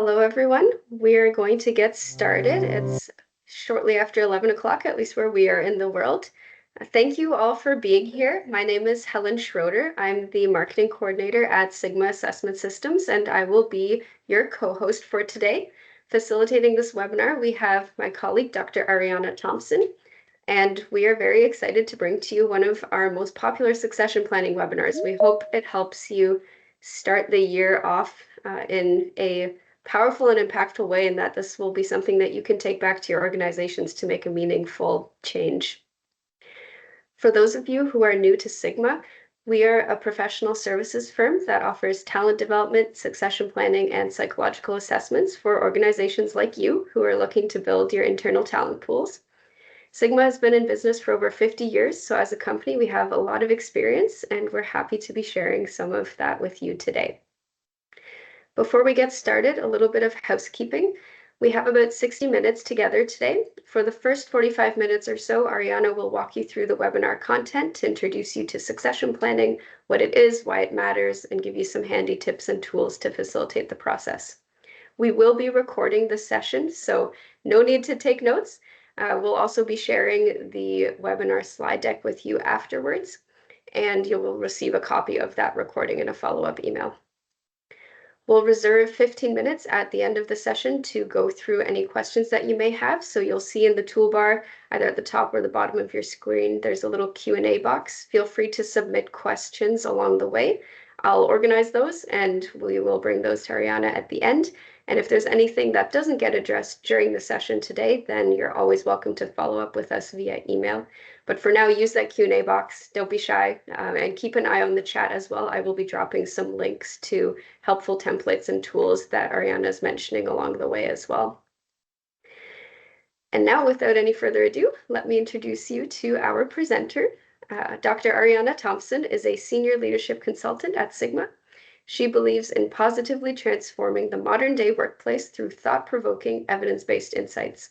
Hello, everyone. We're going to get started. It's shortly after 11 o'clock, at least where we are in the world. Thank you all for being here. My name is Helen Schroeder. I'm the marketing coordinator at Sigma Assessment Systems, and I will be your co-host for today. Facilitating this webinar, we have my colleague, Dr. Ariana Thompson, and we are very excited to bring to you one of our most popular succession planning webinars. We hope it helps you start the year off in a powerful and impactful way, and that this will be something that you can take back to your organizations to make a meaningful change. For those of you who are new to Sigma, we are a professional services firm that offers talent development, succession planning, and psychological assessments for organizations like you who are looking to build your internal talent pools. Sigma has been in business for over 50 years, so as a company, we have a lot of experience, and we're happy to be sharing some of that with you today. Before we get started, a little bit of housekeeping. We have about 60 minutes together today. For the first 45 minutes or so, Ariana will walk you through the webinar content to introduce you to succession planning, what it is, why it matters, and give you some handy tips and tools to facilitate the process. We will be recording this session, so no need to take notes. We'll also be sharing the webinar slide deck with you afterwards, and you will receive a copy of that recording in a follow-up email. We'll reserve 15 minutes at the end of the session to go through any questions that you may have. So you'll see in the toolbar, either at the top or the bottom of your screen, there's a little Q&A box. Feel free to submit questions along the way. I'll organize those and we will bring those to Ariana at the end. And if there's anything that doesn't get addressed during the session today, then you're always welcome to follow up with us via email. But for now, use that Q&A box. Don't be shy, and keep an eye on the chat as well. I will be dropping some links to helpful templates and tools that Ariana is mentioning along the way as well. And now, without any further ado, let me introduce you to our presenter. Dr. Ariana Thompson is a senior leadership consultant at Sigma. She believes in positively transforming the modern-day workplace through thought-provoking, evidence-based insights.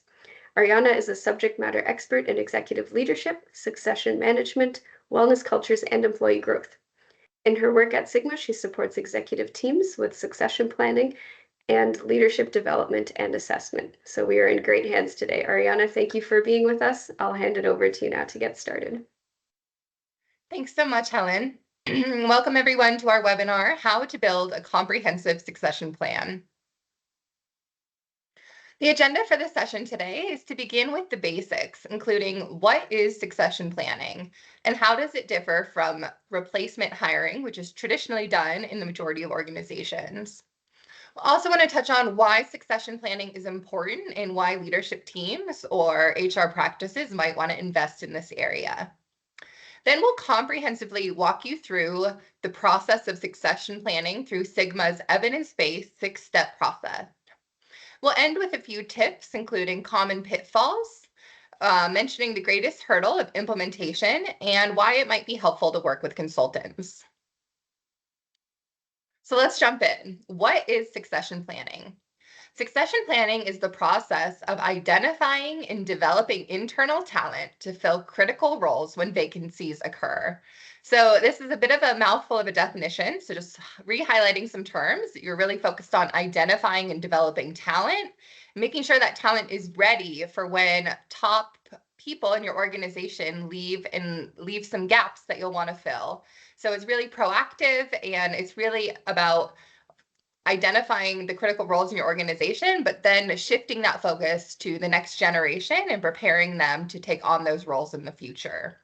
Ariana is a subject matter expert in executive leadership, succession management, wellness cultures, and employee growth. In her work at Sigma, she supports executive teams with succession planning and leadership development and assessment. So we are in great hands today. Ariana, thank you for being with us. I'll hand it over to you now to get started. Thanks so much, Helen. Welcome everyone to our webinar, How to Build a Comprehensive Succession Plan. The agenda for this session today is to begin with the basics, including what is succession planning and how does it differ from replacement hiring, which is traditionally done in the majority of organizations. We'll also want to touch on why succession planning is important and why leadership teams or HR practices might want to invest in this area. Then we'll comprehensively walk you through the process of succession planning through Sigma's evidence-based 6-step process. We'll end with a few tips, including common pitfalls, mentioning the greatest hurdle of implementation, and why it might be helpful to work with consultants. So let's jump in. What is succession planning? Succession planning is the process of identifying and developing internal talent to fill critical roles when vacancies occur. So this is a bit of a mouthful of a definition. So just re-highlighting some terms, you're really focused on identifying and developing talent, making sure that talent is ready for when top people in your organization leave some gaps that you'll want to fill. So it's really proactive and it's really about identifying the critical roles in your organization, but then shifting that focus to the next generation and preparing them to take on those roles in the future.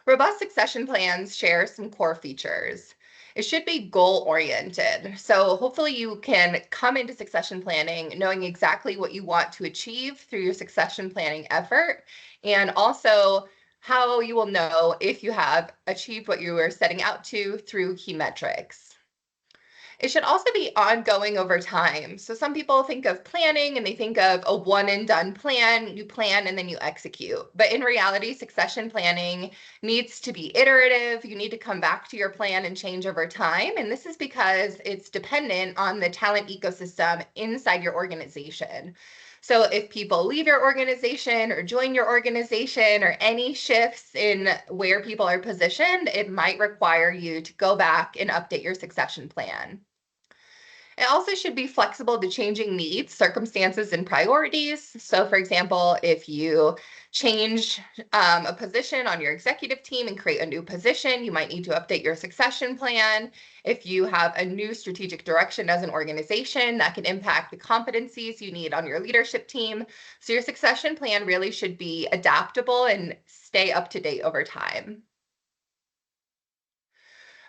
Robust succession plans share some core features. It should be goal-oriented. So hopefully you can come into succession planning knowing exactly what you want to achieve through your succession planning effort, and also how you will know if you have achieved what you were setting out to through key metrics. It should also be ongoing over time. So some people think of planning and they think of a one and done plan. You plan and then you execute. But in reality, succession planning needs to be iterative. You need to come back to your plan and change over time. And this is because it's dependent on the talent ecosystem inside your organization. So if people leave your organization or join your organization or any shifts in where people are positioned, it might require you to go back and update your succession plan. It also should be flexible to changing needs, circumstances, and priorities. So, for example, if you change a position on your executive team and create a new position, you might need to update your succession plan. If you have a new strategic direction as an organization, that can impact the competencies you need on your leadership team. So, your succession plan really should be adaptable and stay up to date over time.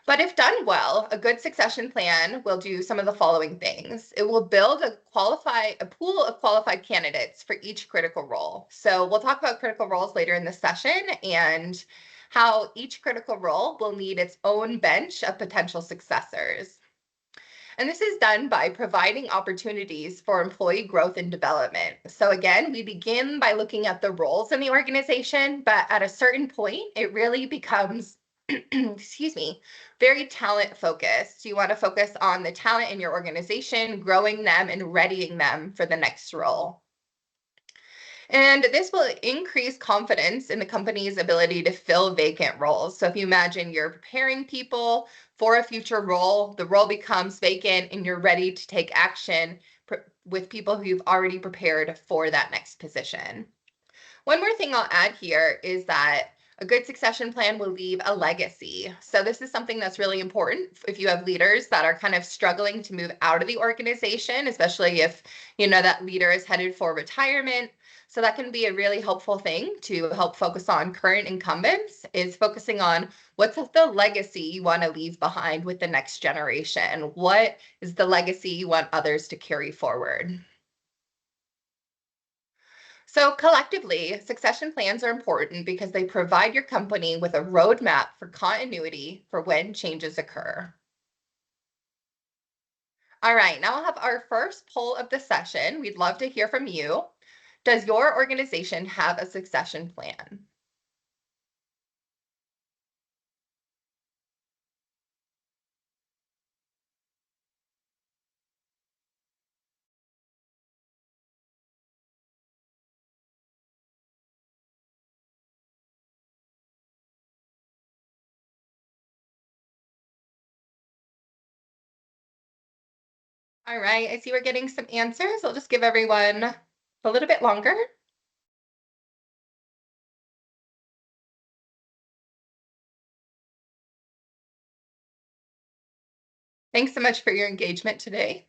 But if done well, a good succession plan will do some of the following things. It will build a pool of qualified candidates for each critical role. So we'll talk about critical roles later in the session and how each critical role will need its own bench of potential successors. And this is done by providing opportunities for employee growth and development. So again, we begin by looking at the roles in the organization, but at a certain point, it really becomes excuse me, very talent focused. You want to focus on the talent in your organization, growing them and readying them for the next role. And this will increase confidence in the company's ability to fill vacant roles. So if you imagine you're preparing people for a future role, the role becomes vacant and you're ready to take action with people who you've already prepared for that next position. One more thing I'll add here is that a good succession plan will leave a legacy. So this is something that's really important if you have leaders that are kind of struggling to move out of the organization, especially if you know that leader is headed for retirement. So that can be a really helpful thing to help focus on current incumbents, is focusing on what's the legacy you want to leave behind with the next generation. What is the legacy you want others to carry forward? So collectively, succession plans are important because they provide your company with a roadmap for continuity for when changes occur. All right, now we'll have our first poll of the session. We'd love to hear from you. Does your organization have a succession plan? All right, I see we're getting some answers. I'll just give everyone a little bit longer. Thanks so much for your engagement today.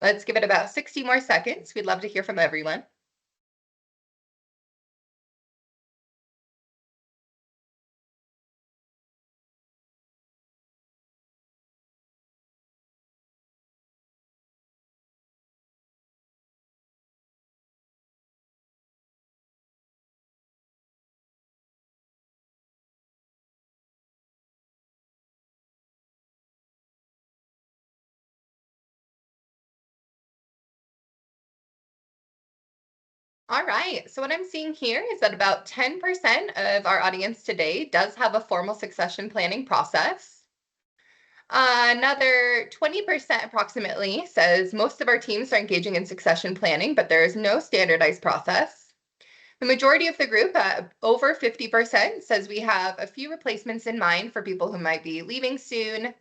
Let's give it about 60 more seconds. We'd love to hear from everyone. All right, so what I'm seeing here is that about 10% of our audience today does have a formal succession planning process. Another 20% approximately says most of our teams are engaging in succession planning, but there is no standardized process. The majority of the group, over 50%, says we have a few replacements in mind for people who might be leaving soon.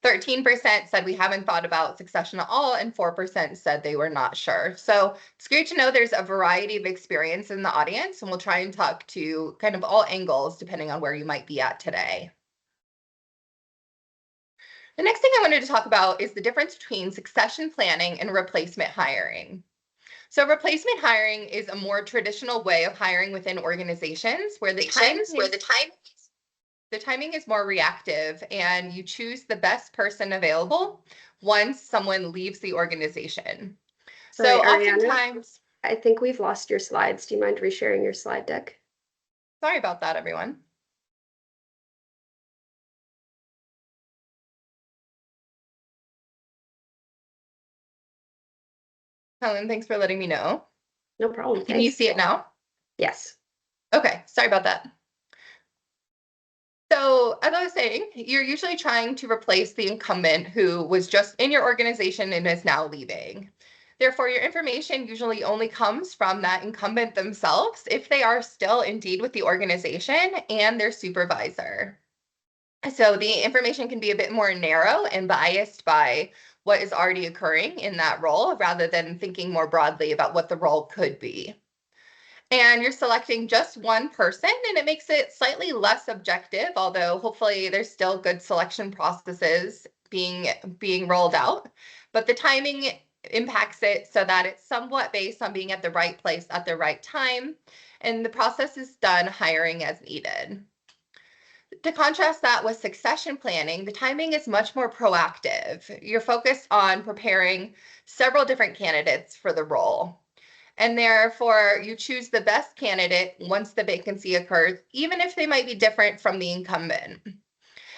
13% said we haven't thought about succession at all, and 4% said they were not sure. So it's great to know there's a variety of experience in the audience, and we'll try and talk to kind of all angles depending on where you might be at today. The next thing I wanted to talk about is the difference between succession planning and replacement hiring. So replacement hiring is a more traditional way of hiring within organizations where the timing is more reactive and you choose the best person available once someone leaves the organization. Sorry, So Ariana, oftentimes, I think we've lost your slides. Do you mind resharing your slide deck? sorry about that, everyone. Helen, thanks for letting me know. No problem. Can you Thanks. see it now? Yes. Okay, sorry about that. So as I was saying, you're usually trying to replace the incumbent who was just in your organization and is now leaving. Therefore, your information usually only comes from that incumbent themselves if they are still indeed with the organization and their supervisor. So the information can be a bit more narrow and biased by what is already occurring in that role rather than thinking more broadly about what the role could be. And you're selecting just one person, and it makes it slightly less objective, although hopefully there's still good selection processes being rolled out. But the timing impacts it so that it's somewhat based on being at the right place at the right time, and the process is done hiring as needed. To contrast that with succession planning, the timing is much more proactive. You're focused on preparing several different candidates for the role. And therefore, you choose the best candidate once the vacancy occurs, even if they might be different from the incumbent.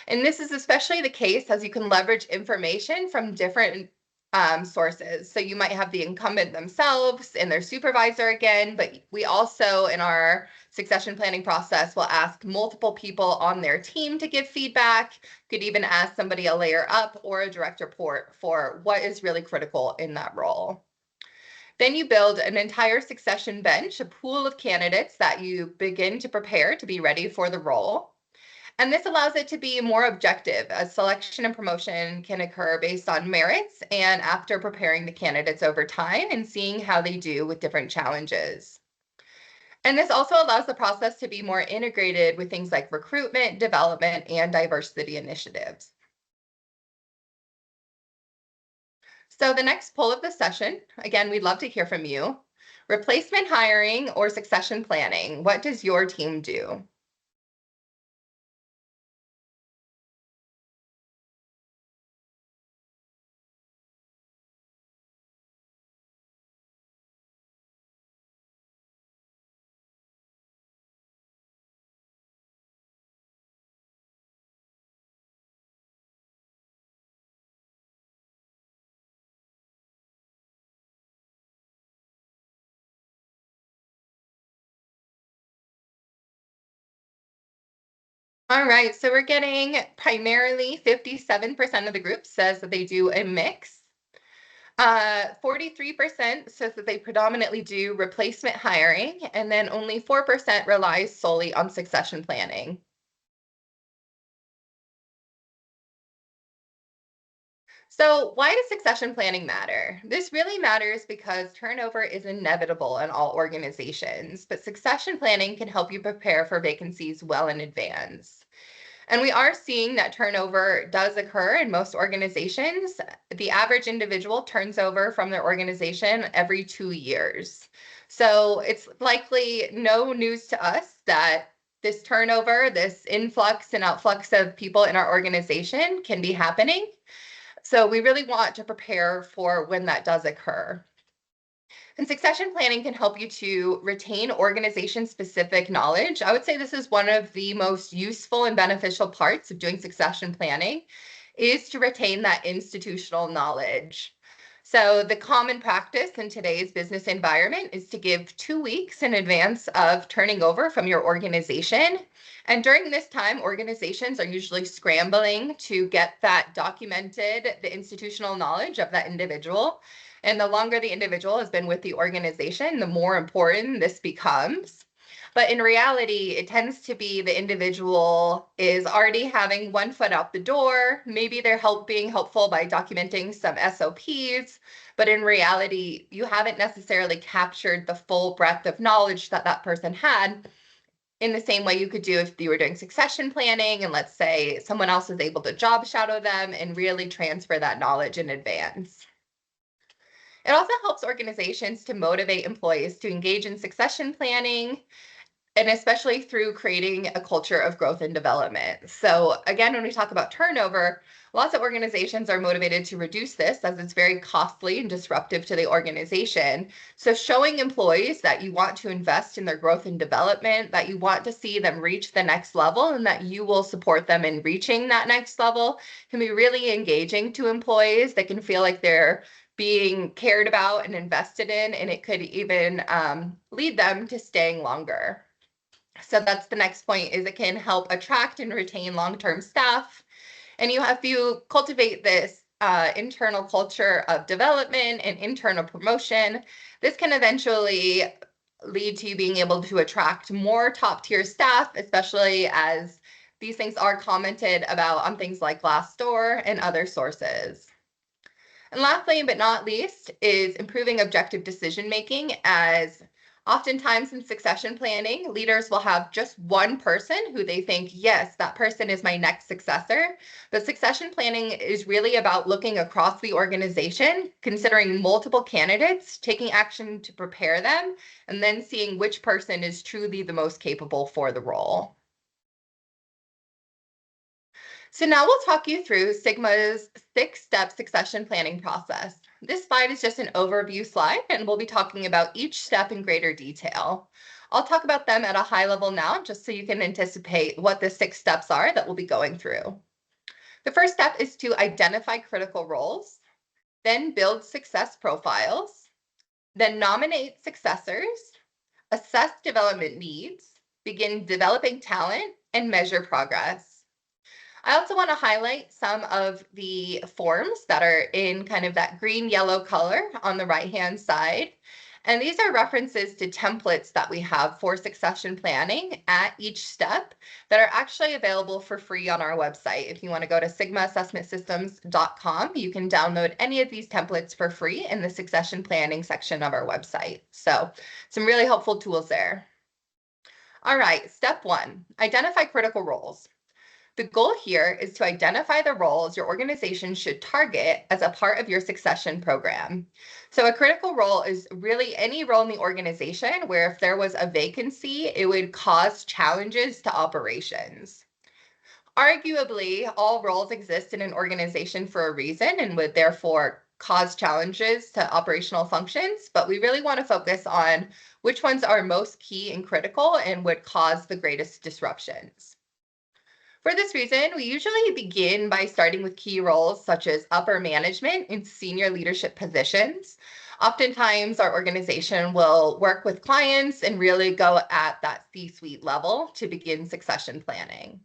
And this is especially the case as you can leverage information from different sources. So you might have the incumbent themselves and their supervisor again, but we also in our succession planning process will ask multiple people on their team to give feedback. Could even ask somebody a layer up or a direct report for what is really critical in that role. Then you build an entire succession bench, a pool of candidates that you begin to prepare to be ready for the role. And this allows it to be more objective, as selection and promotion can occur based on merits and after preparing the candidates over time and seeing how they do with different challenges. And this also allows the process to be more integrated with things like recruitment, development, and diversity initiatives. So the next poll of the session, again, we'd love to hear from you. Replacement hiring or succession planning, what does your team do? All right, so we're getting primarily 57% of the group says that they do a mix. 43% says that they predominantly do replacement hiring, and then only 4% relies solely on succession planning. So why does succession planning matter? This really matters because turnover is inevitable in all organizations, but succession planning can help you prepare for vacancies well in advance. And we are seeing that turnover does occur in most organizations. The average individual turns over from their organization every 2 years. So it's likely no news to us that this turnover, this influx and outflux of people in our organization can be happening. So we really want to prepare for when that does occur. And succession planning can help you to retain organization specific knowledge. I would say this is one of the most useful and beneficial parts of doing succession planning is to retain that institutional knowledge. So the common practice in today's business environment is to give 2 weeks in advance of turning over from your organization. And during this time, organizations are usually scrambling to get that documented, the institutional knowledge of that individual. And the longer the individual has been with the organization, the more important this becomes. But in reality, it tends to be the individual is already having one foot out the door. Maybe they're being helpful by documenting some SOPs, but in reality, you haven't necessarily captured the full breadth of knowledge that that person had in the same way you could do if you were doing succession planning. And let's say someone else is able to job shadow them and really transfer that knowledge in advance. It also helps organizations to motivate employees to engage in succession planning, and especially through creating a culture of growth and development. So again, when we talk about turnover, lots of organizations are motivated to reduce this as it's very costly and disruptive to the organization. So showing employees that you want to invest in their growth and development, that you want to see them reach the next level, and that you will support them in reaching that next level can be really engaging to employees. That can feel like they're being cared about and invested in, and it could even lead them to staying longer. So that's the next point, is it can help attract and retain long-term staff. And if you cultivate this internal culture of development and internal promotion. This can eventually lead to you being able to attract more top-tier staff, especially as these things are commented about on things like Glassdoor and other sources. And lastly, but not least, is improving objective decision making, as oftentimes in succession planning, leaders will have just one person who they think, yes, that person is my next successor. But succession planning is really about looking across the organization, considering multiple candidates, taking action to prepare them, and then seeing which person is truly the most capable for the role. So now we'll talk you through Sigma's 6-step succession planning process. This slide is just an overview slide, and we'll be talking about each step in greater detail. I'll talk about them at a high level now, just so you can anticipate what the 6 steps are that we'll be going through. The first step is to identify critical roles, then build success profiles, then nominate successors, assess development needs, begin developing talent, and measure progress. I also want to highlight some of the forms that are in kind of that green-yellow color on the right-hand side. And these are references to templates that we have for succession planning at each step that are actually available for free on our website. If you want to go to sigmaassessmentsystems.com, you can download any of these templates for free in the succession planning section of our website. So some really helpful tools there. All right, step 1, identify critical roles. The goal here is to identify the roles your organization should target as a part of your succession program. So a critical role is really any role in the organization where if there was a vacancy, it would cause challenges to operations. Arguably, all roles exist in an organization for a reason and would therefore cause challenges to operational functions, but we really want to focus on which ones are most key and critical and would cause the greatest disruptions. For this reason, we usually begin by starting with key roles such as upper management and senior leadership positions. Oftentimes, our organization will work with clients and really go at that C-suite level to begin succession planning.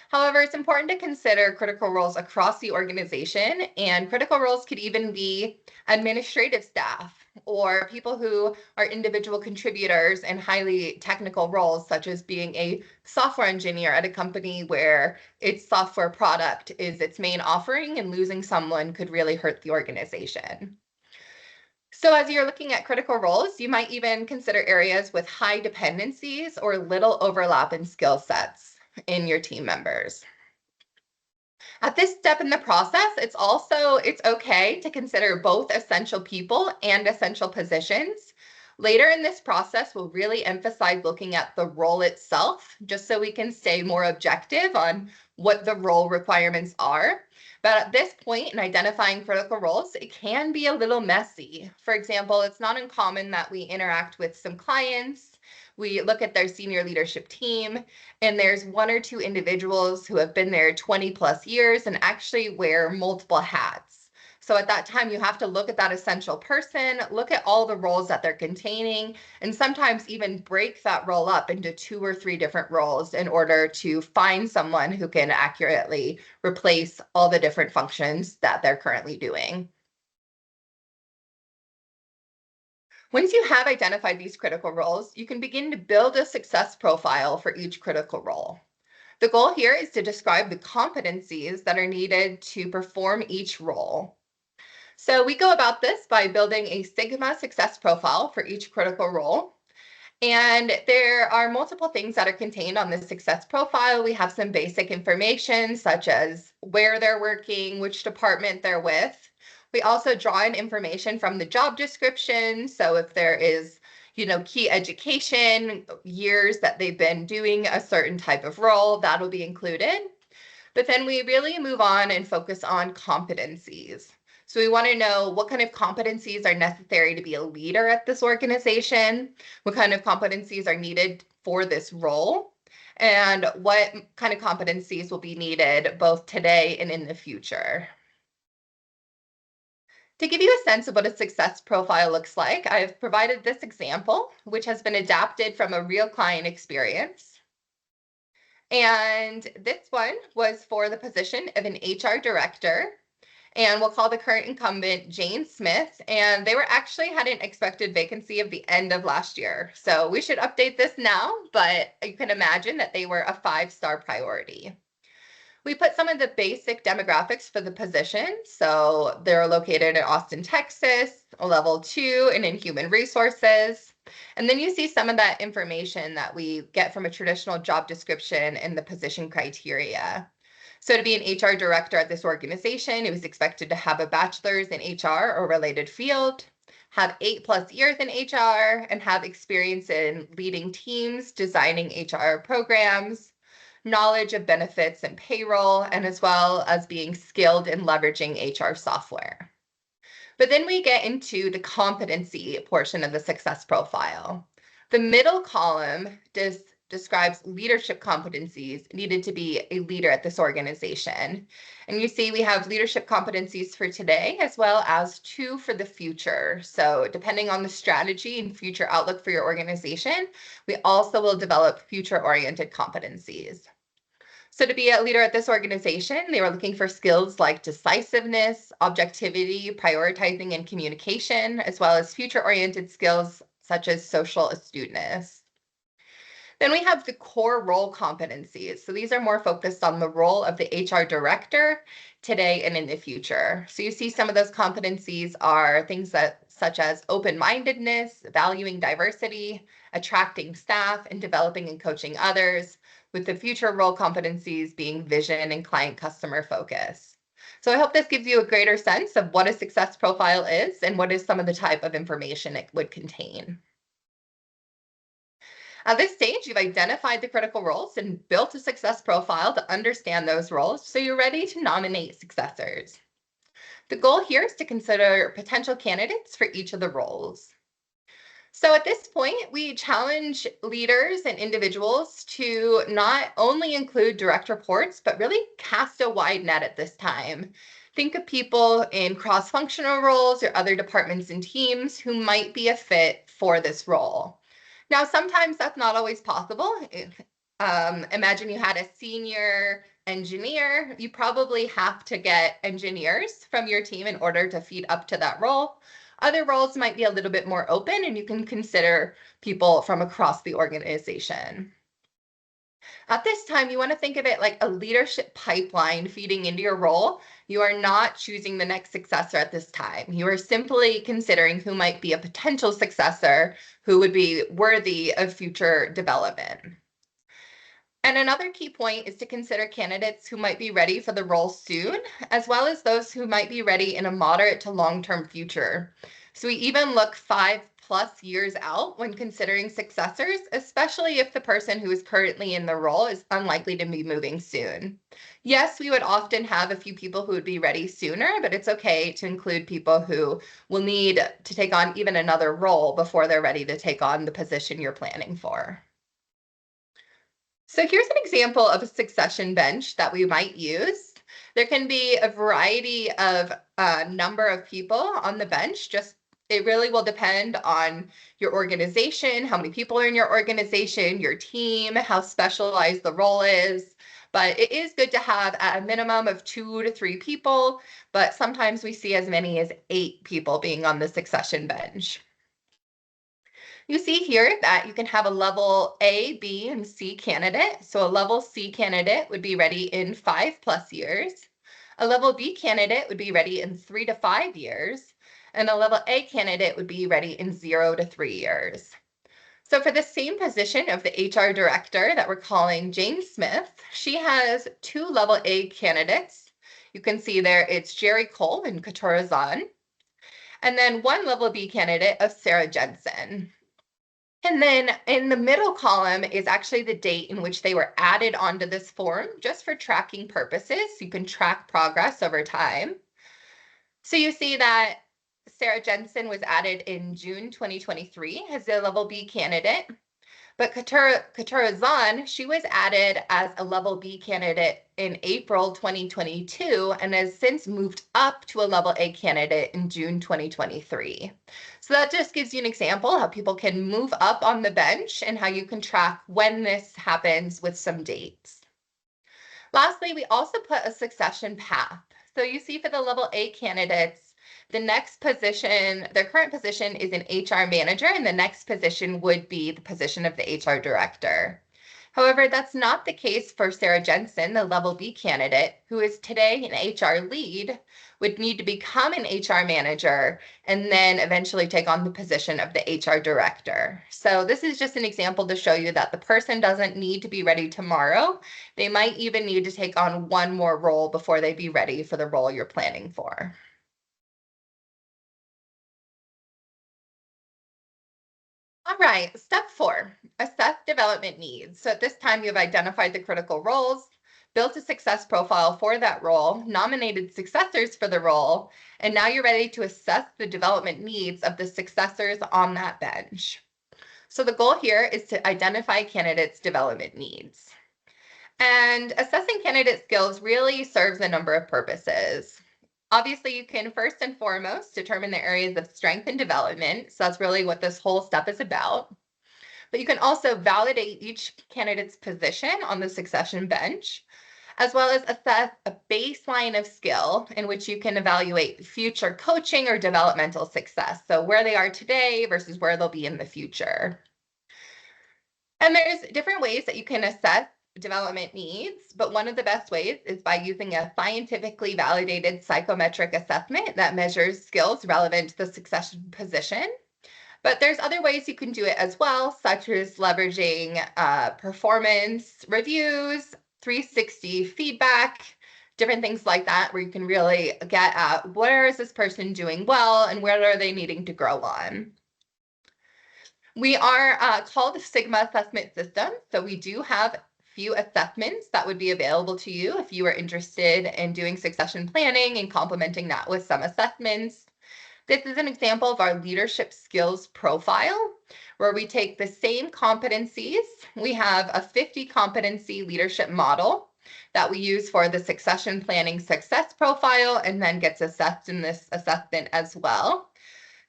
However, it's important to consider critical roles across the organization, and critical roles could even be administrative staff or people who are individual contributors in highly technical roles, such as being a software engineer at a company where its software product is its main offering, and losing someone could really hurt the organization. So as you're looking at critical roles, you might even consider areas with high dependencies or little overlap in skill sets in your team members. At this step in the process, it's okay to consider both essential people and essential positions. Later in this process, we'll really emphasize looking at the role itself, just so we can stay more objective on what the role requirements are. But at this point in identifying critical roles, it can be a little messy. For example, it's not uncommon that we interact with some clients, we look at their senior leadership team, and there's 1 or 2 individuals who have been there 20 plus years and actually wear multiple hats. So at that time, you have to look at that essential person, look at all the roles that they're containing, and sometimes even break that role up into 2 or 3 different roles in order to find someone who can accurately replace all the different functions that they're currently doing. Once you have identified these critical roles, you can begin to build a success profile for each critical role. The goal here is to describe the competencies that are needed to perform each role. So we go about this by building a Sigma success profile for each critical role. And there are multiple things that are contained on this success profile. We have some basic information such as where they're working, which department they're with. We also draw in information from the job description. So if there is, key education, years that they've been doing a certain type of role, that'll be included. But then we really move on and focus on competencies. So we want to know what kind of competencies are necessary to be a leader at this organization, what kind of competencies are needed for this role, and what kind of competencies will be needed both today and in the future. To give you a sense of what a success profile looks like, I've provided this example, which has been adapted from a real client experience. And this one was for the position of an HR director. And we'll call the current incumbent Jane Smith. And they were actually had an expected vacancy of the end of last year. So we should update this now, but you can imagine that they were a 5-star priority. We put some of the basic demographics for the position. So they're located in Austin, Texas, a level 2 and in human resources. And then you see some of that information that we get from a traditional job description and the position criteria. So to be an HR director at this organization, it was expected to have a bachelor's in HR or related field, have 8+ years in HR, and have experience in leading teams, designing HR programs, knowledge of benefits and payroll, and as well as being skilled in leveraging HR software. But then we get into the competency portion of the success profile. The middle column describes leadership competencies needed to be a leader at this organization. And you see we have leadership competencies for today as well as 2 for the future. So depending on the strategy and future outlook for your organization, we also will develop future-oriented competencies. So to be a leader at this organization, they were looking for skills like decisiveness, objectivity, prioritizing, and communication, as well as future-oriented skills such as social astuteness. Then we have the core role competencies. So these are more focused on the role of the HR director today and in the future. So you see some of those competencies are things such as open-mindedness, valuing diversity, attracting staff, and developing and coaching others, with the future role competencies being vision and client customer focus. So I hope this gives you a greater sense of what a success profile is and what is some of the type of information it would contain. At this stage, you've identified the critical roles and built a success profile to understand those roles, so you're ready to nominate successors. The goal here is to consider potential candidates for each of the roles. So at this point, we challenge leaders and individuals to not only include direct reports, but really cast a wide net at this time. Think of people in cross-functional roles or other departments and teams who might be a fit for this role. Now, sometimes that's not always possible. Imagine you had a senior engineer. You probably have to get engineers from your team in order to feed up to that role. Other roles might be a little bit more open, and you can consider people from across the organization. At this time, you want to think of it like a leadership pipeline feeding into your role. You are not choosing the next successor at this time. You are simply considering who might be a potential successor who would be worthy of future development. And another key point is to consider candidates who might be ready for the role soon, as well as those who might be ready in a moderate to long-term future. So we even look 5+ years out when considering successors, especially if the person who is currently in the role is unlikely to be moving soon. Yes, we would often have a few people who would be ready sooner, but it's okay to include people who will need to take on even another role before they're ready to take on the position you're planning for. So here's an example of a succession bench that we might use. There can be a variety of number of people on the bench. It really will depend on your organization, how many people are in your organization, your team, how specialized the role is. But it is good to have a minimum of 2 to 3 people, but sometimes we see as many as 8 people being on the succession bench. You see here that you can have a level A, B, and C candidate. So a level C candidate would be ready in 5+ years. A level B candidate would be ready in 3 to 5 years. And a level A candidate would be ready in 0 to 3 years. So for the same position of the HR director that we're calling Jane Smith, she has 2 level A candidates. You can see there it's Jerry Cole and Katura Zahn. And then 1 level B candidate of Sarah Jensen. And then in the middle column is actually the date in which they were added onto this form, just for tracking purposes. You can track progress over time. So you see that Sarah Jensen was added in June 2023 as a level B candidate. But Katura Zahn, she was added as a level B candidate in April 2022 and has since moved up to a level A candidate in June 2023. So that just gives you an example how people can move up on the bench and how you can track when this happens with some dates. Lastly, we also put a succession path. So you see for the level A candidates, the next position, their current position is an HR manager, and the next position would be the position of the HR director. However, that's not the case for Sarah Jensen, the level B candidate, who is today an HR lead, would need to become an HR manager and then eventually take on the position of the HR director. So this is just an example to show you that the person doesn't need to be ready tomorrow. They might even need to take on one more role before they be ready for the role you're planning for. All right, step 4, assess development needs. So at this time, you've identified the critical roles, built a success profile for that role, nominated successors for the role, and now you're ready to assess the development needs of the successors on that bench. So the goal here is to identify candidates' development needs. And assessing candidate skills really serves a number of purposes. Obviously, you can first and foremost determine the areas of strength and development. So that's really what this whole step is about. But you can also validate each candidate's position on the succession bench, as well as assess a baseline of skill in which you can evaluate future coaching or developmental success. So where they are today versus where they'll be in the future. And there's different ways that you can assess development needs, but one of the best ways is by using a scientifically validated psychometric assessment that measures skills relevant to the succession position. But there's other ways you can do it as well, such as leveraging performance reviews, 360 feedback, different things like that, where you can really get at where is this person doing well and where are they needing to grow on. We are called Sigma Assessment System, so we do have few assessments that would be available to you if you are interested in doing succession planning and complementing that with some assessments. This is an example of our leadership skills profile, where we take the same competencies. We have a 50 competency leadership model that we use for the succession planning success profile and then gets assessed in this assessment as well.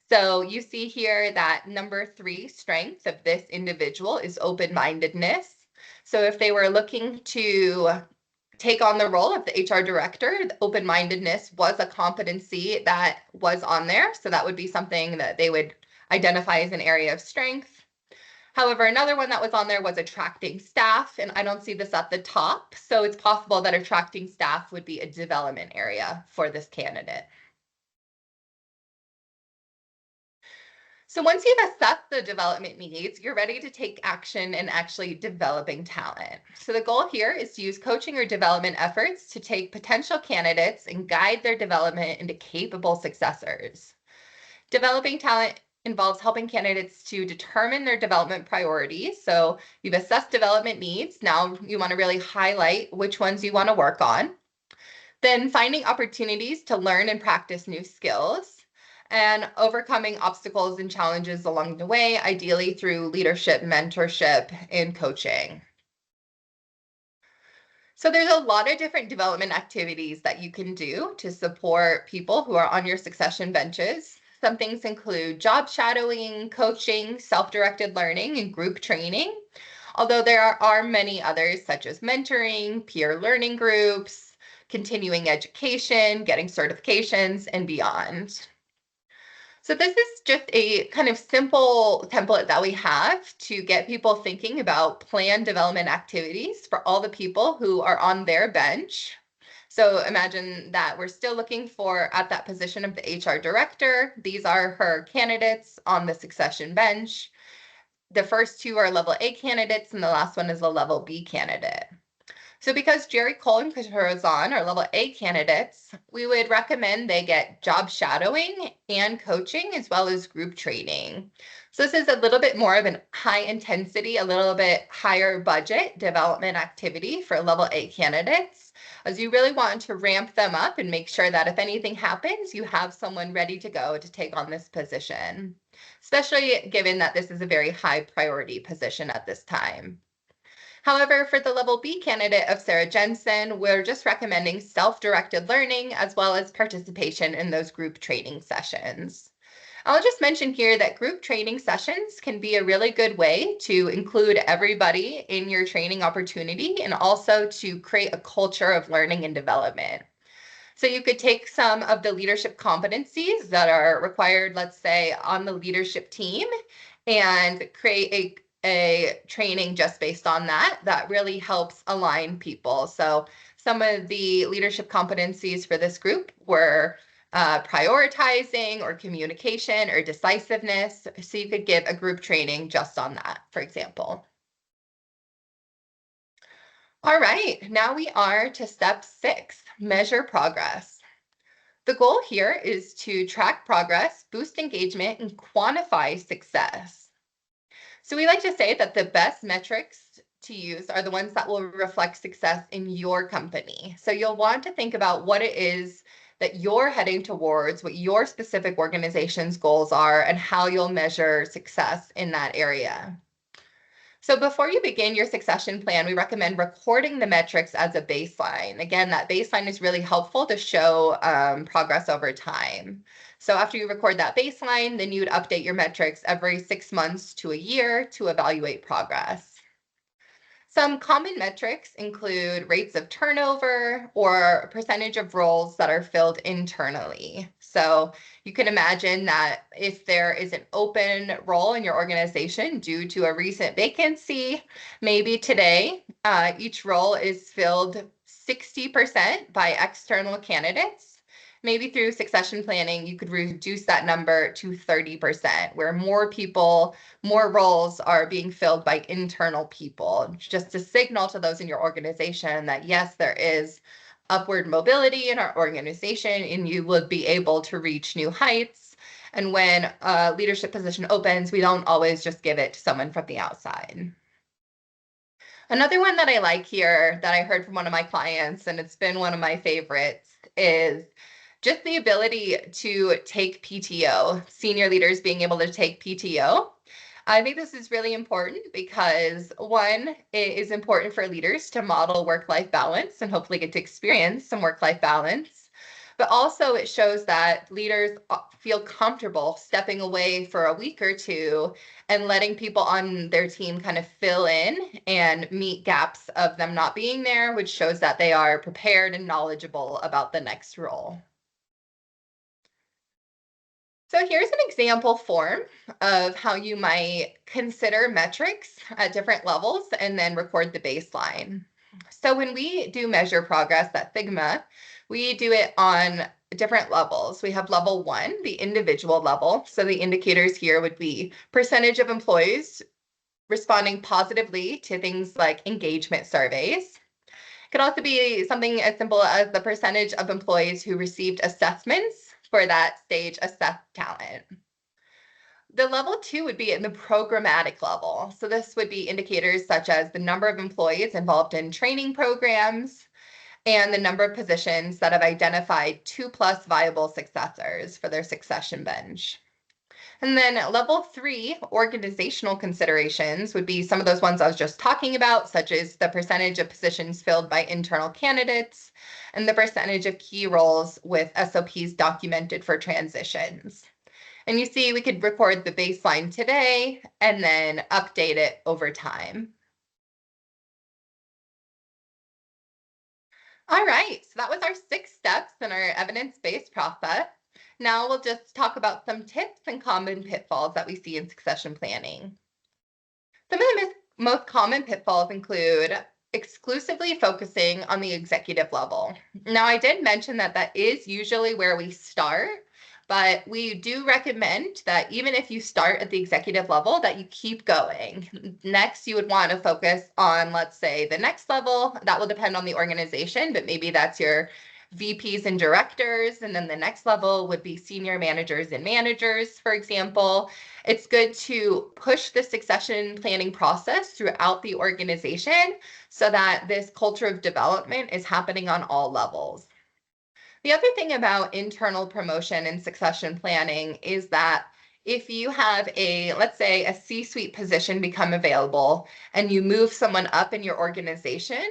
So you see here that number 3 strength of this individual is open-mindedness. So if they were looking to take on the role of the HR director, the open-mindedness was a competency that was on there. So that would be something that they would identify as an area of strength. However, another one that was on there was attracting staff, and I don't see this at the top. So it's possible that attracting staff would be a development area for this candidate. So once you've assessed the development needs, you're ready to take action in actually developing talent. So the goal here is to use coaching or development efforts to take potential candidates and guide their development into capable successors. Developing talent involves helping candidates to determine their development priorities. So you've assessed development needs. Now you want to really highlight which ones you want to work on. Then finding opportunities to learn and practice new skills, and overcoming obstacles and challenges along the way, ideally through leadership, mentorship, and coaching. So there's a lot of different development activities that you can do to support people who are on your succession benches. Some things include job shadowing, coaching, self-directed learning, and group training. Although there are many others, such as mentoring, peer learning groups, continuing education, getting certifications, and beyond. So this is just a kind of simple template that we have to get people thinking about planned development activities for all the people who are on their bench. So imagine that we're still looking for at that position of the HR director. These are her candidates on the succession bench. The first 2 are level A candidates and the last one is a level B candidate. So because Jerry Cole and Kajara are level A candidates, we would recommend they get job shadowing and coaching as well as group training. So this is a little bit more of an high intensity, a little bit higher budget development activity for level A candidates, as you really want to ramp them up and make sure that if anything happens, you have someone ready to go to take on this position, especially given that this is a very high priority position at this time. However, for the level B candidate of Sarah Jensen, we're just recommending self-directed learning as well as participation in those group training sessions. I'll just mention here that group training sessions can be a really good way to include everybody in your training opportunity and also to create a culture of learning and development. So you could take some of the leadership competencies that are required, let's say, on the leadership team and create a training just based on that. That really helps align people. So some of the leadership competencies for this group were prioritizing or communication or decisiveness. So you could give a group training just on that, for example. All right, now we are to step 6, measure progress. The goal here is to track progress, boost engagement, and quantify success. So we like to say that the best metrics to use are the ones that will reflect success in your company. So you'll want to think about what it is that you're heading towards, what your specific organization's goals are, and how you'll measure success in that area. So before you begin your succession plan, we recommend recording the metrics as a baseline. Again, that baseline is really helpful to show progress over time. So after you record that baseline, then you would update your metrics every 6 months to a year to evaluate progress. Some common metrics include rates of turnover or percentage of roles that are filled internally. So you can imagine that if there is an open role in your organization due to a recent vacancy, maybe today each role is filled 60% by external candidates. Maybe through succession planning, you could reduce that number to 30%, where more people, more roles are being filled by internal people, just to signal to those in your organization that yes, there is upward mobility in our organization and you would be able to reach new heights. And when a leadership position opens, we don't always just give it to someone from the outside. Another one that I like here that I heard from one of my clients, and it's been one of my favorites, is just the ability to take PTO, senior leaders being able to take PTO. I think this is really important because one, it is important for leaders to model work-life balance and hopefully get to experience some work-life balance. But also it shows that leaders feel comfortable stepping away for a week or two and letting people on their team kind of fill in and meet gaps of them not being there, which shows that they are prepared and knowledgeable about the next role. So here's an example form of how you might consider metrics at different levels and then record the baseline. So when we do measure progress at Figma, we do it on different levels. We have level 1, the individual level. So the indicators here would be percentage of employees responding positively to things like engagement surveys. It could also be something as simple as the percentage of employees who received assessments for that stage assessed talent. The level 2 would be in the programmatic level. So this would be indicators such as the number of employees involved in training programs and the number of positions that have identified 2+ viable successors for their succession bench. And then level 3, organizational considerations, would be some of those ones I was just talking about, such as the percentage of positions filled by internal candidates and the percentage of key roles with SOPs documented for transitions. And you see, we could record the baseline today and then update it over time. All right, so that was our 6 steps in our evidence-based process. Now we'll just talk about some tips and common pitfalls that we see in succession planning. Some of the most common pitfalls include exclusively focusing on the executive level. Now, I did mention that that is usually where we start, but we do recommend that even if you start at the executive level, that you keep going. Next, you would want to focus on, let's say, the next level. That will depend on the organization, but maybe that's your VPs and directors, and then the next level would be senior managers and managers, for example. It's good to push the succession planning process throughout the organization so that this culture of development is happening on all levels. The other thing about internal promotion and succession planning is that if you have let's say, a C-suite position become available and you move someone up in your organization,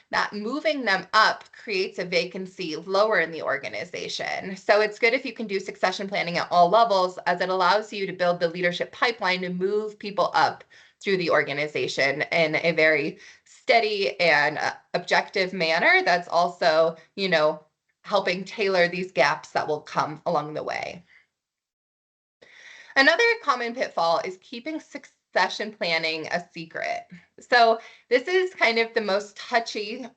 that moving them up creates a vacancy lower in the organization. So it's good if you can do succession planning at all levels, as it allows you to build the leadership pipeline to move people up through the organization in a very steady and objective manner that's also, helping tailor these gaps that will come along the way. Another common pitfall is keeping succession planning a secret. So, this is kind of the most touchy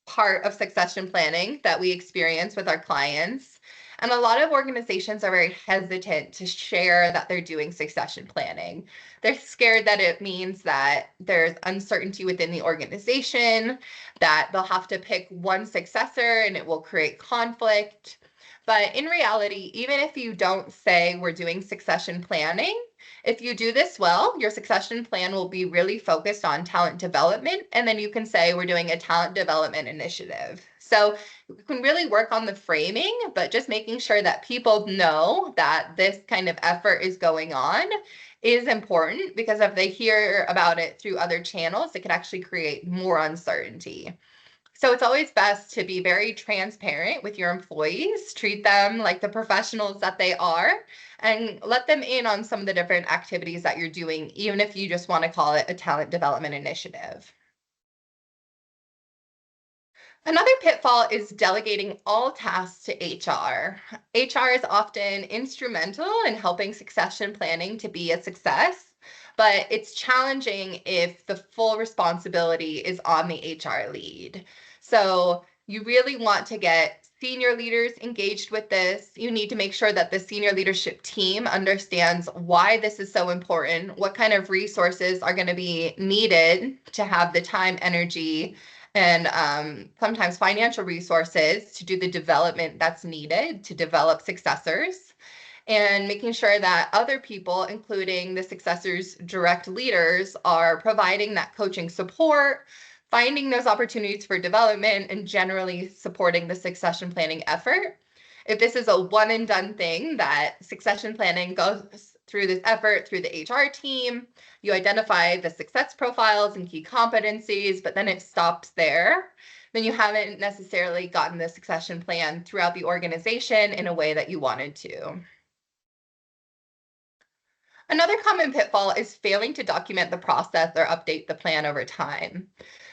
part of succession planning that we experience with our clients. And a lot of organizations are very hesitant to share that they're doing succession planning. They're scared that it means that there's uncertainty within the organization, that they'll have to pick one successor and it will create conflict. But in reality, even if you don't say we're doing succession planning, if you do this well, your succession plan will be really focused on talent development, and then you can say we're doing a talent development initiative. So you can really work on the framing, but just making sure that people know that this kind of effort is going on is important, because if they hear about it through other channels, it could actually create more uncertainty. So it's always best to be very transparent with your employees, treat them like the professionals that they are, and let them in on some of the different activities that you're doing, even if you just want to call it a talent development initiative. Another pitfall is delegating all tasks to HR. HR is often instrumental in helping succession planning to be a success, but it's challenging if the full responsibility is on the HR lead. So you really want to get senior leaders engaged with this. You need to make sure that the senior leadership team understands why this is so important, what kind of resources are going to be needed to have the time, energy, and sometimes financial resources to do the development that's needed to develop successors, and making sure that other people, including the successors' direct leaders, are providing that coaching support, finding those opportunities for development, and generally supporting the succession planning effort. If this is a one and done thing, that succession planning goes through this effort through the HR team, you identify the success profiles and key competencies, but then it stops there, then you haven't necessarily gotten the succession plan throughout the organization in a way that you wanted to. Another common pitfall is failing to document the process or update the plan over time.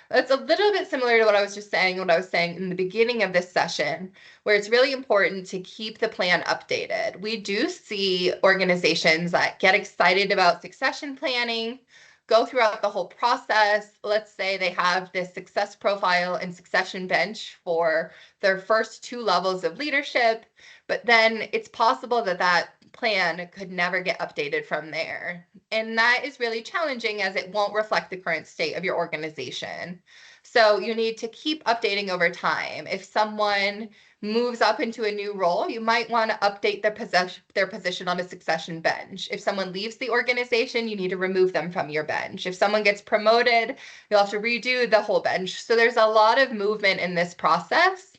That's a little bit similar to what I was just saying, what I was saying in the beginning of this session, where it's really important to keep the plan updated. We do see organizations that get excited about succession planning, go throughout the whole process. Let's say they have this success profile and succession bench for their first two levels of leadership, but then it's possible that that plan could never get updated from there. And that is really challenging, as it won't reflect the current state of your organization. So you need to keep updating over time. If someone moves up into a new role, you might want to update their position on a succession bench. If someone leaves the organization, you need to remove them from your bench. If someone gets promoted, you'll have to redo the whole bench. So there's a lot of movement in this process.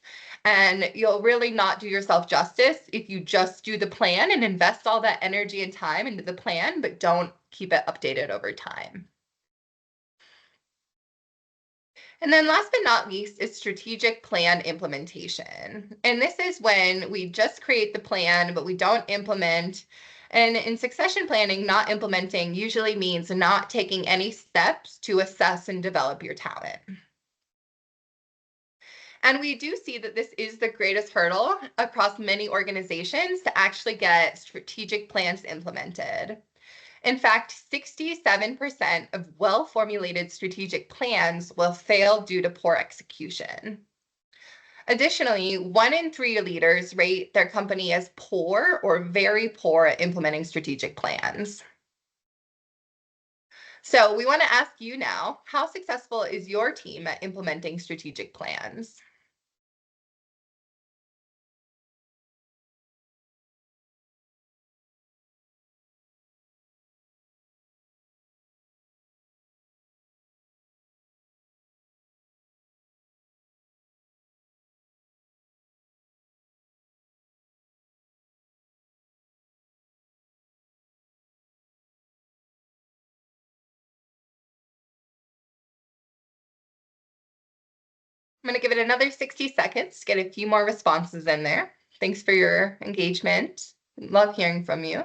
And you'll really not do yourself justice if you just do the plan and invest all that energy and time into the plan, but don't keep it updated over time. And then last but not least is strategic plan implementation. And this is when we just create the plan, but we don't implement. And in succession planning, not implementing usually means not taking any steps to assess and develop your talent. And we do see that this is the greatest hurdle across many organizations to actually get strategic plans implemented. In fact, 67% of well-formulated strategic plans will fail due to poor execution. Additionally, 1 in 3 leaders rate their company as poor or very poor at implementing strategic plans. So we want to ask you now, how successful is your team at implementing strategic plans? I'm going to give it another 60 seconds to get a few more responses in there. Thanks for your engagement. Love hearing from you.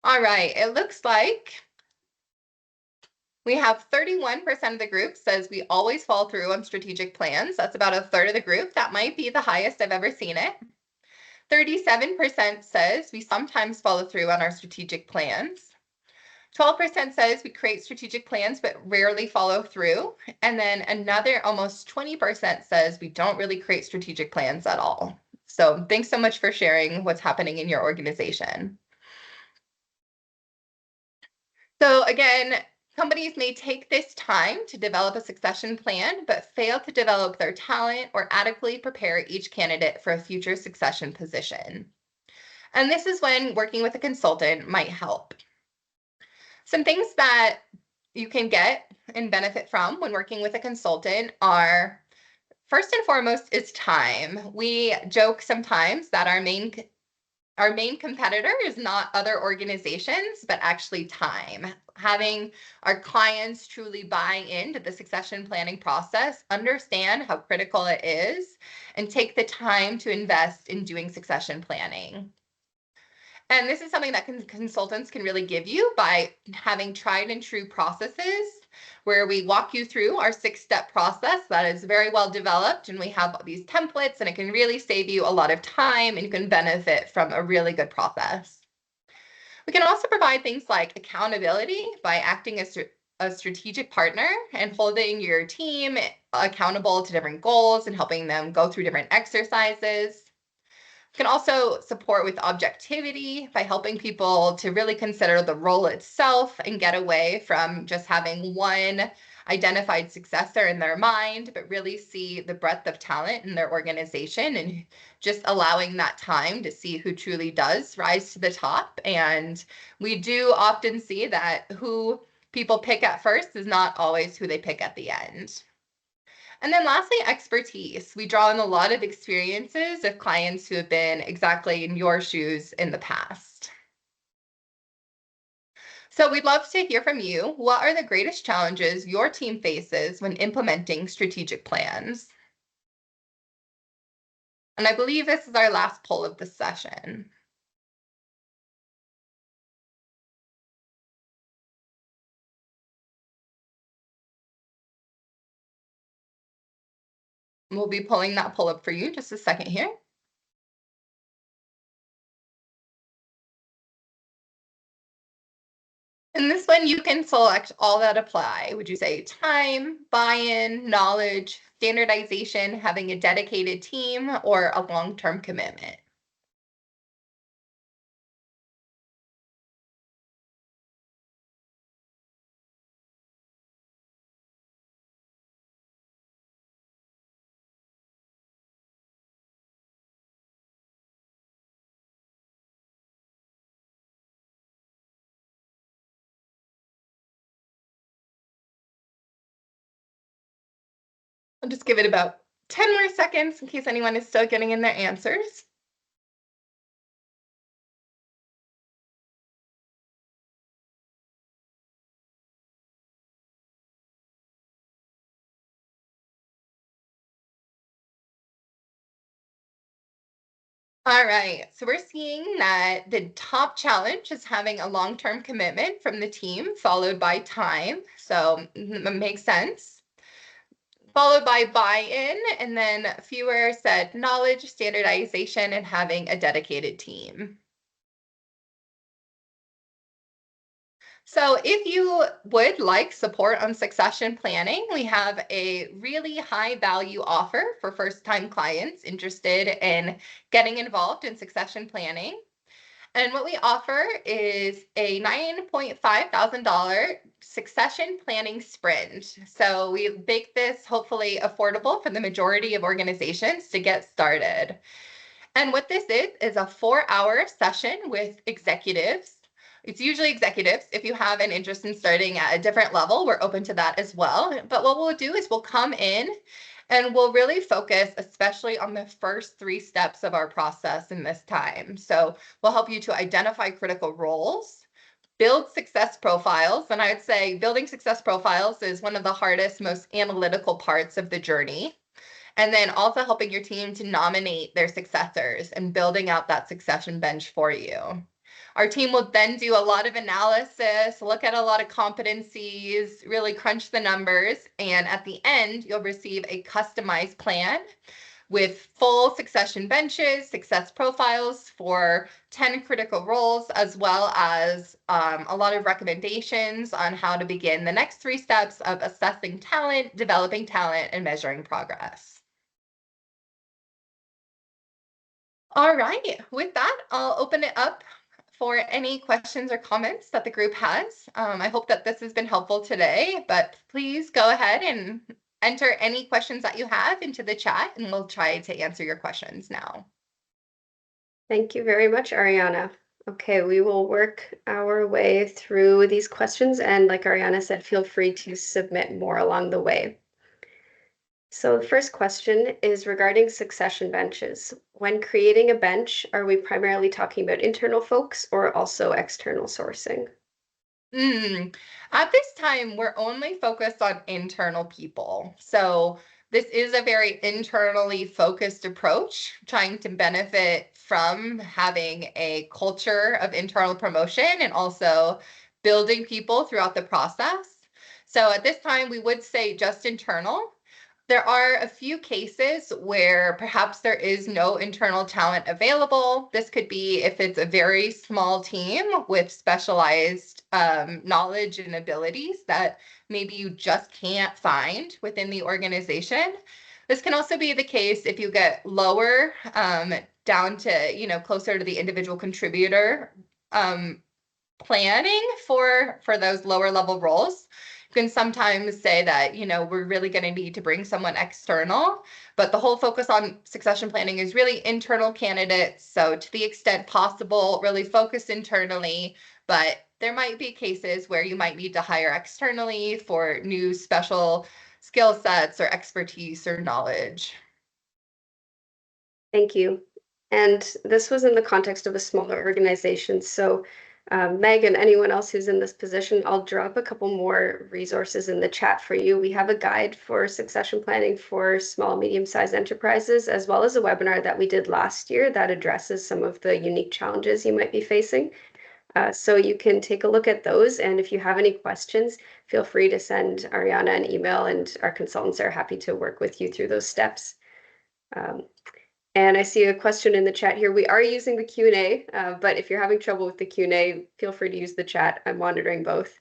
All right, it looks like we have 31% of the group says we always fall through on strategic plans. That's about a third of the group. That might be the highest I've ever seen it. 37% says we sometimes follow through on our strategic plans. 12% says we create strategic plans but rarely follow through. And then another almost 20% says we don't really create strategic plans at all. So thanks so much for sharing what's happening in your organization. So again, companies may take this time to develop a succession plan, but fail to develop their talent or adequately prepare each candidate for a future succession position. And this is when working with a consultant might help. Some things that you can get and benefit from when working with a consultant are, first and foremost, is time. We joke sometimes that our main competitor is not other organizations, but actually time. Having our clients truly buy into the succession planning process, understand how critical it is, and take the time to invest in doing succession planning. And this is something that consultants can really give you by having tried and true processes where we walk you through our 6-step process that is very well developed, and we have these templates, and it can really save you a lot of time and you can benefit from a really good process. We can also provide things like accountability by acting as a strategic partner and holding your team accountable to different goals and helping them go through different exercises. Can also support with objectivity by helping people to really consider the role itself and get away from just having one identified successor in their mind, but really see the breadth of talent in their organization and just allowing that time to see who truly does rise to the top. And we do often see that who people pick at first is not always who they pick at the end. And then lastly, expertise. We draw on a lot of experiences of clients who have been exactly in your shoes in the past. So we'd love to hear from you. What are the greatest challenges your team faces when implementing strategic plans? And I believe this is our last poll of the session. We'll be pulling that poll up for you in just a second here. In this one, you can select all that apply. Would you say time, buy-in, knowledge, standardization, having a dedicated team, or a long-term commitment? I'll just give it about 10 more seconds in case anyone is still getting in their answers. All right, so we're seeing that the top challenge is having a long-term commitment from the team, followed by time. So it makes sense. Followed by buy-in, and then fewer said knowledge, standardization, and having a dedicated team. So if you would like support on succession planning, we have a really high value offer for first-time clients interested in getting involved in succession planning. And what we offer is a $9.5 thousand succession planning sprint. So we make this hopefully affordable for the majority of organizations to get started. And what this is a 4-hour session with executives. It's usually executives. If you have an interest in starting at a different level, we're open to that as well. But what we'll do is we'll come in and we'll really focus, especially on the first 3 steps of our process in this time. So we'll help you to identify critical roles, build success profiles. And I would say building success profiles is one of the hardest, most analytical parts of the journey. And then also helping your team to nominate their successors and building out that succession bench for you. Our team will then do a lot of analysis, look at a lot of competencies, really crunch the numbers, and at the end, you'll receive a customized plan with full succession benches, success profiles for 10 critical roles, as well as a lot of recommendations on how to begin the next 3 steps of assessing talent, developing talent, and measuring progress. All right, with that, I'll open it up for any questions or comments that the group has. I hope that this has been helpful today, but please go ahead and enter any questions that you have into the chat, and we'll try to answer your questions now. Thank you very much, Ariana. Okay, we will work our way through these questions, and like Ariana said, feel free to submit more along the way. So the first question is regarding succession benches. When creating a bench, are we primarily talking about internal folks or also external sourcing? At this time, we're only focused on internal people. So this is a very internally focused approach, trying to benefit from having a culture of internal promotion and also building people throughout the process. So at this time, we would say just internal. There are a few cases where perhaps there is no internal talent available. This could be if it's a very small team with specialized knowledge and abilities that maybe you just can't find within the organization. This can also be the case if you get lower down to, closer to the individual contributor planning for those lower level roles. You can sometimes say that, we're really going to need to bring someone external, but the whole focus on succession planning is really internal candidates. So to the extent possible, really focus internally, but there might be cases where you might need to hire externally for new special skill sets or expertise or knowledge. Thank you. And this was in the context of a smaller organization. So Meg and anyone else who's in this position, I'll drop a couple more resources in the chat for you. We have a guide for succession planning for small, medium-sized enterprises, as well as a webinar that we did last year that addresses some of the unique challenges you might be facing. So you can take a look at those. And if you have any questions, feel free to send Ariana an email, and our consultants are happy to work with you through those steps. And I see a question in the chat here. We are using the Q&A, but if you're having trouble with the Q&A, feel free to use the chat. I'm monitoring both.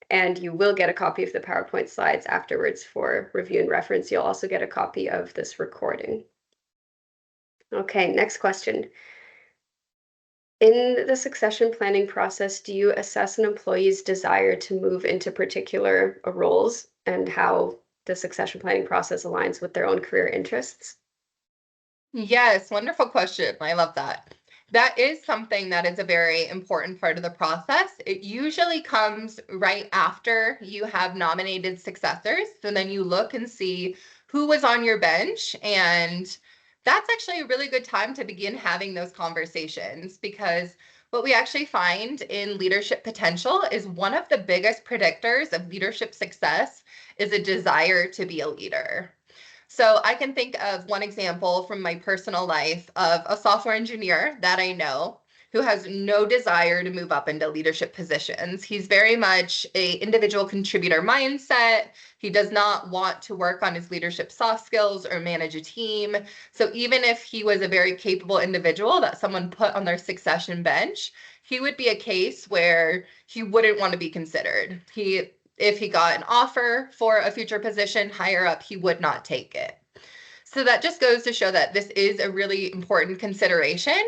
And you will get a copy of the PowerPoint slides afterwards for review and reference. You'll also get a copy of this recording. Okay, next question. In the succession planning process, do you assess an employee's desire to move into particular roles and how the succession planning process aligns with their own career interests? Yes, wonderful question. I love that. That is something that is a very important part of the process. It usually comes right after you have nominated successors. So then you look and see who was on your bench. And that's actually a really good time to begin having those conversations, because what we actually find in leadership potential is one of the biggest predictors of leadership success is a desire to be a leader. So I can think of one example from my personal life of a software engineer that I know who has no desire to move up into leadership positions. He's very much a individual contributor mindset. He does not want to work on his leadership soft skills or manage a team. So even if he was a very capable individual that someone put on their succession bench, he would be a case where he wouldn't want to be considered. If he got an offer for a future position higher up, he would not take it. So that just goes to show that this is a really important consideration.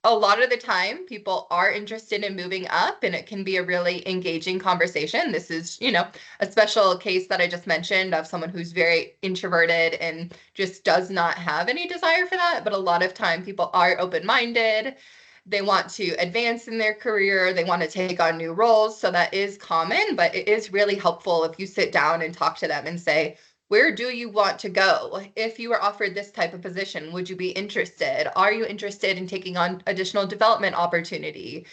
A lot of the time, people are interested in moving up, and it can be a really engaging conversation. This is, a special case that I just mentioned of someone who's very introverted and just does not have any desire for that. But a lot of time, people are open-minded. They want to advance in their career. They want to take on new roles. So that is common, but it is really helpful if you sit down and talk to them and say, where do you want to go? If you were offered this type of position, would you be interested? Are you interested in taking on additional development opportunity?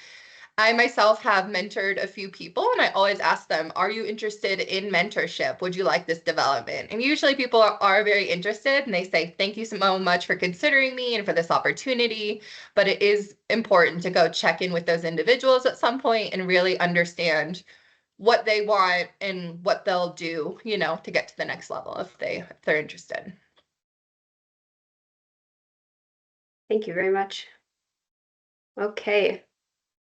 I myself have mentored a few people, and I always ask them, are you interested in mentorship? Would you like this development? And usually people are very interested, and they say, thank you so much for considering me and for this opportunity. But it is important to go check in with those individuals at some point and really understand what they want and what they'll do, to get to the next level if they're interested. Thank you very much. Okay.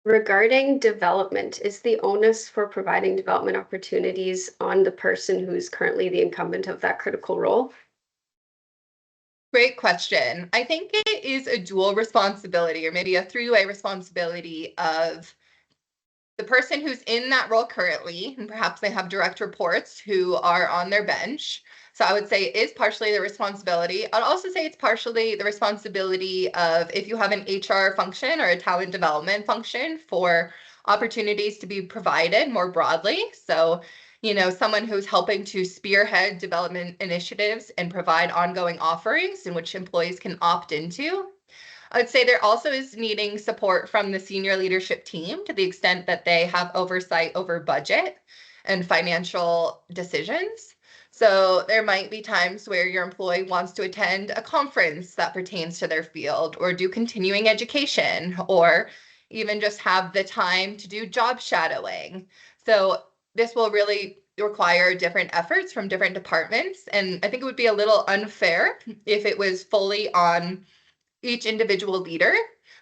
Regarding development, is the onus for providing development opportunities on the person who's currently the incumbent of that critical role? Great question. I think it is a dual responsibility, or maybe a three-way responsibility of the person who's in that role currently, and perhaps they have direct reports who are on their bench. So I would say it is partially the responsibility. I'd also say it's partially the responsibility of if you have an HR function or a talent development function for opportunities to be provided more broadly. So, someone who's helping to spearhead development initiatives and provide ongoing offerings in which employees can opt into. I would say there also is needing support from the senior leadership team to the extent that they have oversight over budget and financial decisions. So there might be times where your employee wants to attend a conference that pertains to their field, or do continuing education, or even just have the time to do job shadowing. So this will really require different efforts from different departments. And I think it would be a little unfair if it was fully on each individual leader.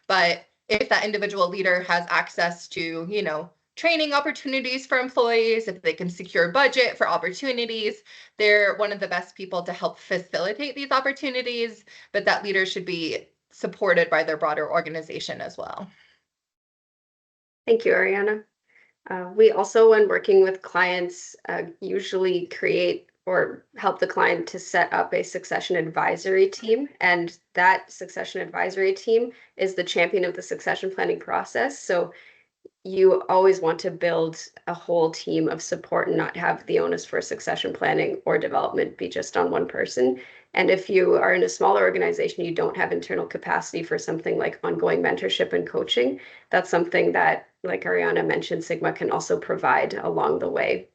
But if that individual leader has access to, training opportunities for employees, if they can secure budget for opportunities, they're one of the best people to help facilitate these opportunities. But that leader should be supported by their broader organization as well. Thank you, Ariana. We also, when working with clients, usually create or help the client to set up a succession advisory team. And that succession advisory team is the champion of the succession planning process. So you always want to build a whole team of support and not have the onus for succession planning or development be just on one person. And if you are in a smaller organization, you don't have internal capacity for something like ongoing mentorship and coaching. That's something that, like Ariana mentioned, Sigma can also provide along the way.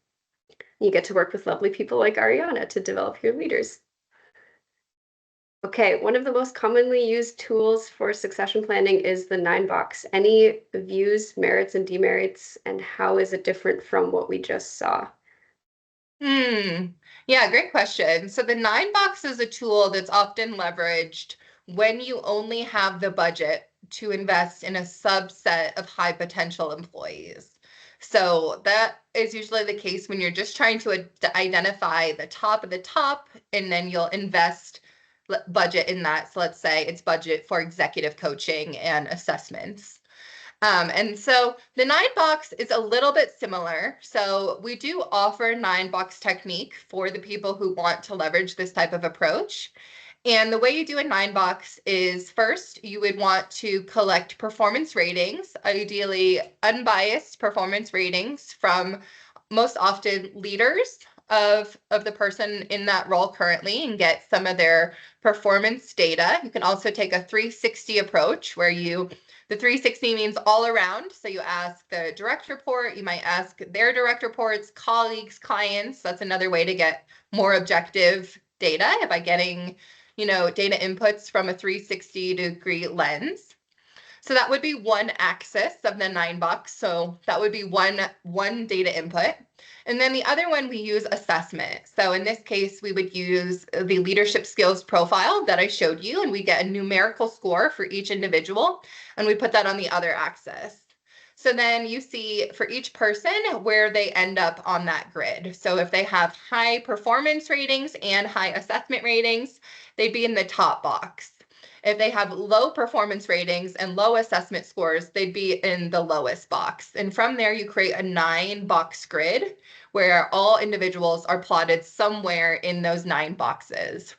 You get to work with lovely people like Ariana to develop your leaders. Okay, one of the most commonly used tools for succession planning is the 9-box. Any views, merits, and demerits, and how is it different from what we just saw? Yeah, great question. So the 9-box is a tool that's often leveraged when you only have the budget to invest in a subset of high potential employees. So that is usually the case when you're just trying to identify the top of the top, and then you'll invest budget in that. So let's say it's budget for executive coaching and assessments. And so the 9-box is a little bit similar. So we do offer 9-box technique for the people who want to leverage this type of approach. And the way you do a 9-box is first, you would want to collect performance ratings, ideally unbiased performance ratings from most often leaders of the person in that role currently, and get some of their performance data. You can also take a 360 approach where the 360 means all around. So you ask the direct report, you might ask their direct reports, colleagues, clients. That's another way to get more objective data by getting, data inputs from a 360-degree lens. So that would be one axis of the 9-box. So that would be one data input. And then the other one, we use assessment. So in this case, we would use the leadership skills profile that I showed you, and we get a numerical score for each individual, and we put that on the other axis. So then you see for each person where they end up on that grid. So if they have high performance ratings and high assessment ratings, they'd be in the top box. If they have low performance ratings and low assessment scores, they'd be in the lowest box. And from there, you create a 9-box grid where all individuals are plotted somewhere in those 9 boxes.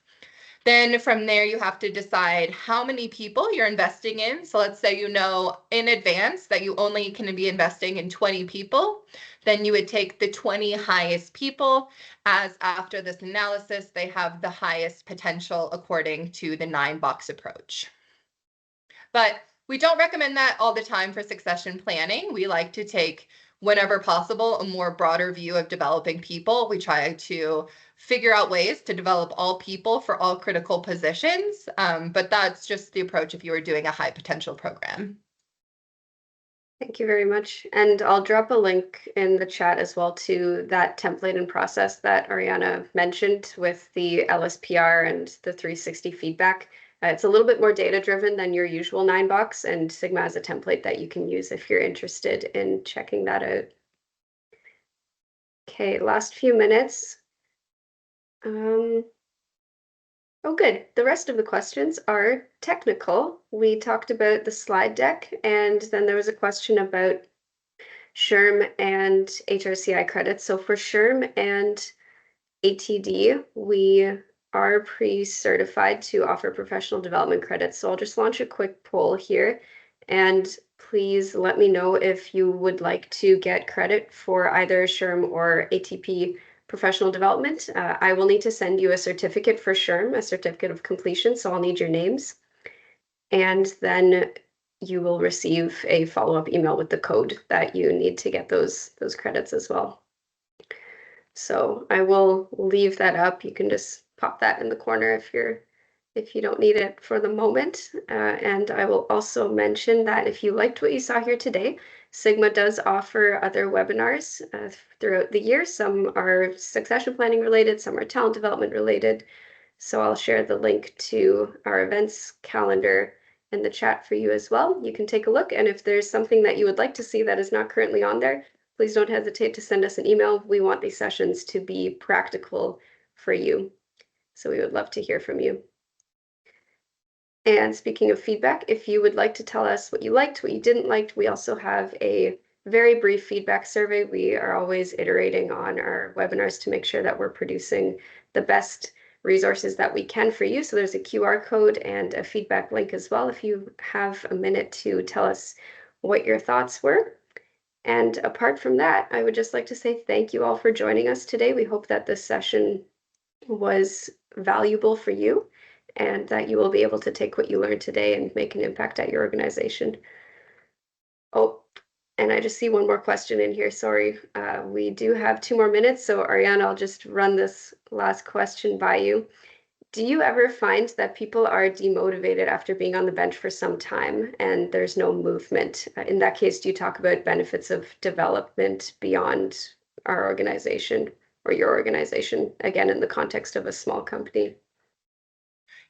Then from there, you have to decide how many people you're investing in. So let's say you know in advance that you only can be investing in 20 people. Then you would take the 20 highest people, as after this analysis, they have the highest potential according to the 9-box approach. But We don't recommend that all the time for succession planning. We like to take, whenever possible, a more broader view of developing people. We try to figure out ways to develop all people for all critical positions, but that's just the approach if you were doing a high potential program. Thank you very much. And I'll drop a link in the chat as well to that template and process that Ariana mentioned with the LSPR and the 360 feedback. It's a little bit more data driven than your usual 9-box, and Sigma has a template that you can use if you're interested in checking that out. Okay, last few minutes. Oh, good. The rest of the questions are technical. We talked about the slide deck, and then there was a question about SHRM and HRCI credits. So for SHRM and ATD, we are pre-certified to offer professional development credits. So I'll just launch a quick poll here, and please let me know if you would like to get credit for either SHRM or ATP professional development. I will need to send you a certificate for SHRM, a certificate of completion, so I'll need your names. And then you will receive a follow-up email with the code that you need to get those credits as well. So I will leave that up. You can just pop that in the corner if you don't need it for the moment. And I will also mention that if you liked what you saw here today, Sigma does offer other webinars throughout the year. Some are succession planning related, some are talent development related. So I'll share the link to our events calendar in the chat for you as well. You can take a look, and if there's something that you would like to see that is not currently on there, please don't hesitate to send us an email. We want these sessions to be practical for you. So we would love to hear from you. And speaking of feedback, if you would like to tell us what you liked, what you didn't like, we also have a very brief feedback survey. We are always iterating on our webinars to make sure that we're producing the best resources that we can for you. So there's a QR code and a feedback link as well if you have a minute to tell us what your thoughts were. And apart from that, I would just like to say thank you all for joining us today. We hope that this session was valuable for you and that you will be able to take what you learned today and make an impact at your organization. Oh, and I just see one more question in here. Sorry, we do have 2 more minutes. So Ariana, I'll just run this last question by you. Do you ever find that people are demotivated after being on the bench for some time and there's no movement? In that case, do you talk about benefits of development beyond our organization or your organization, again, in the context of a small company?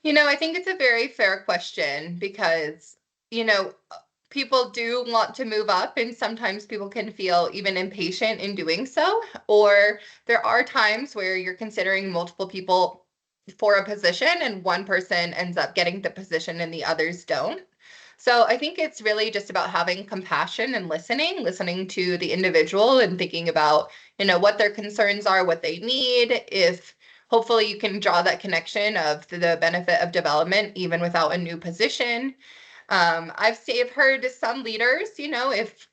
I think it's a very fair question because, people do want to move up, and sometimes people can feel even impatient in doing so. Or there are times where you're considering multiple people for a position and one person ends up getting the position and the others don't. So I think it's really just about having compassion and listening to the individual and thinking about, what their concerns are, what they need. If hopefully you can draw that connection of the benefit of development even without a new position. I've heard some leaders, if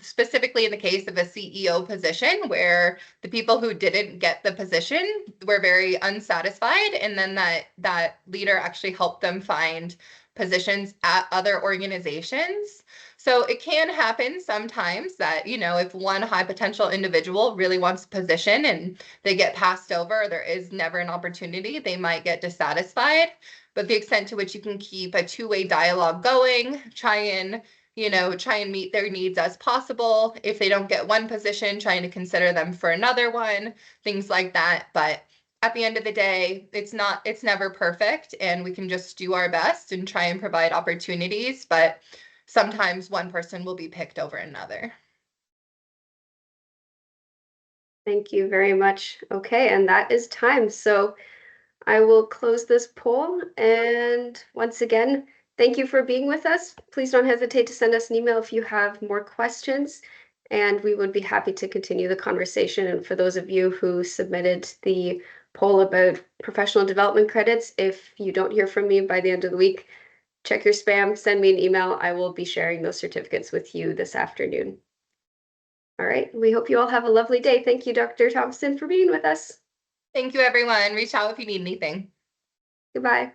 specifically in the case of a CEO position where the people who didn't get the position were very unsatisfied, and then that leader actually helped them find positions at other organizations. So it can happen sometimes that, if one high potential individual really wants a position and they get passed over, there is never an opportunity, they might get dissatisfied. But the extent to which you can keep a two-way dialogue going, try and meet their needs as possible. If they don't get one position, trying to consider them for another one, things like that. But at the end of the day, it's never perfect, and we can just do our best and try and provide opportunities, but sometimes one person will be picked over another. Thank you very much. Okay, and that is time. So I will close this poll. And once again, thank you for being with us. Please don't hesitate to send us an email if you have more questions, and we would be happy to continue the conversation. And for those of you who submitted the poll about professional development credits, if you don't hear from me by the end of the week, check your spam, send me an email. I will be sharing those certificates with you this afternoon. All right, we hope you all have a lovely day. Thank you, Dr. Thompson, for being with us. Thank you, everyone. Reach out if you need anything. Goodbye.